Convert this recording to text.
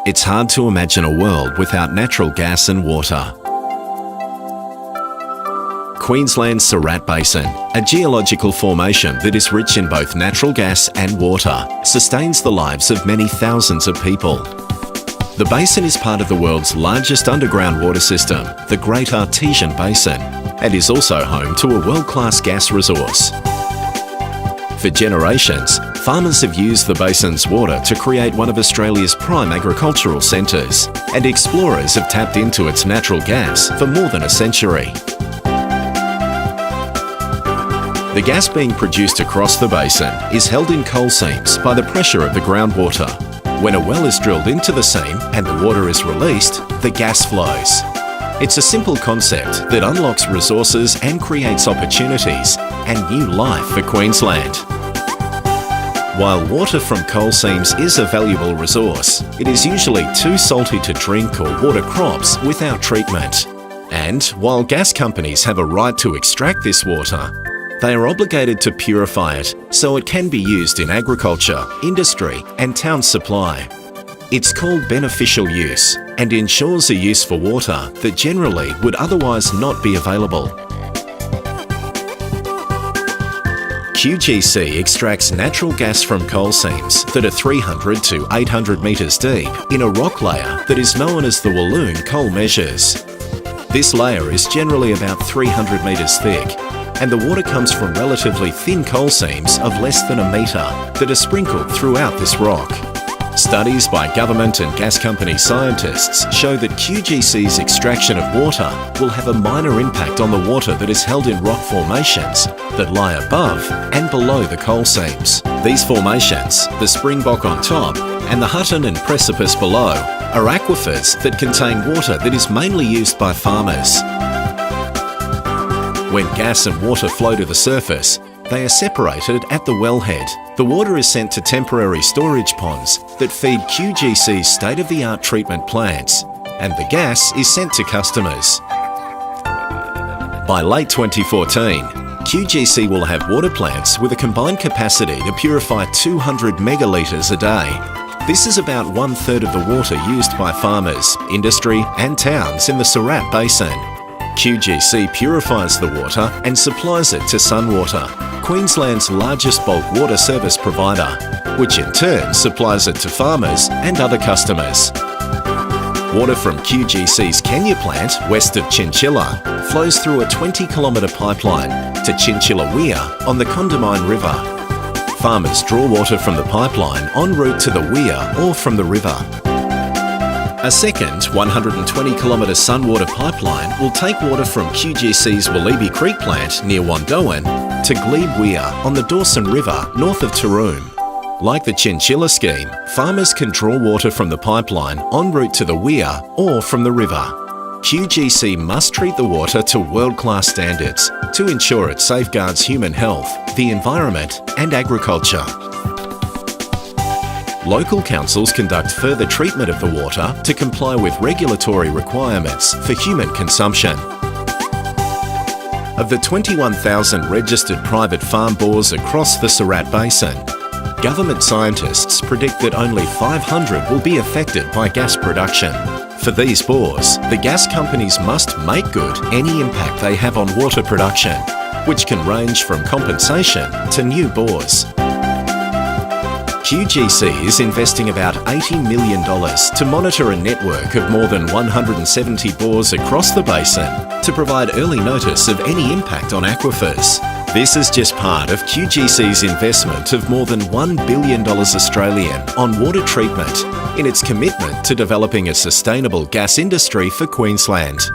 It's hard to imagine a world without natural gas and water. Queensland's Surat Basin, a geological formation that is rich in both natural gas and water, sustains the lives of many thousands of people. The basin is part of the world's largest underground water system, the Great Artesian Basin, and is also home to a world-class gas resource. For generations, farmers have used the basin's water to create one of Australia's prime agricultural centres, and explorers have tapped into its natural gas for more than a century. The gas being produced across the basin is held in coal seams by the pressure of the groundwater. When a well is drilled into the seam and the water is released, the gas flows. It's a simple concept that unlocks resources and creates opportunities and new life for Queensland. While water from coal seams is a valuable resource, it is usually too salty to drink or water crops without treatment. And while gas companies have a right to extract this water, they are obligated to purify it so it can be used in agriculture, industry and town supply. It's called beneficial use and ensures a use for water that generally would otherwise not be available. QGC extracts natural gas from coal seams that are 300 to 800 metres deep in a rock layer that is known as the Walloon Coal Measures. This layer is generally about 300 metres thick, and the water comes from relatively thin coal seams of less than a metre that are sprinkled throughout this rock. Studies by government and gas company scientists show that QGC's extraction of water will have a minor impact on the water that is held in rock formations that lie above and below the coal seams. These formations, the Springbok on top and the Hutton and Precipice below, are aquifers that contain water that is mainly used by farmers. When gas and water flow to the surface, they are separated at the wellhead. The water is sent to temporary storage ponds that feed QGC's state-of-the-art treatment plants, and the gas is sent to customers. By late 2014, QGC will have water plants with a combined capacity to purify 200 megalitres a day. This is about 1/3 of the water used by farmers, industry and towns in the Surat Basin. QGC purifies the water and supplies it to Sunwater, Queensland's largest bulk water service provider, which in turn supplies it to farmers and other customers. Water from QGC's Kenya plant, west of Chinchilla, flows through a 20-kilometre pipeline to Chinchilla Weir on the Condamine River. Farmers draw water from the pipeline en route to the Weir or from the river. A second 120-kilometre Sunwater pipeline will take water from QGC's Wallaby Creek plant near Wandoan to Glebe Weir on the Dawson River north of Taroom. Like the Chinchilla scheme, farmers can draw water from the pipeline en route to the Weir or from the river. QGC must treat the water to world-class standards to ensure it safeguards human health, the environment and agriculture. Local councils conduct further treatment of the water to comply with regulatory requirements for human consumption. Of the 21,000 registered private farm bores across the Surat Basin, government scientists predict that only 500 will be affected by gas production. For these bores, the gas companies must make good any impact they have on water production, which can range from compensation to new bores. QGC is investing about $80 million to monitor a network of more than 170 bores across the basin to provide early notice of any impact on aquifers. This is just part of QGC's investment of more than $1 billion Australian on water treatment in its commitment to developing a sustainable gas industry for Queensland.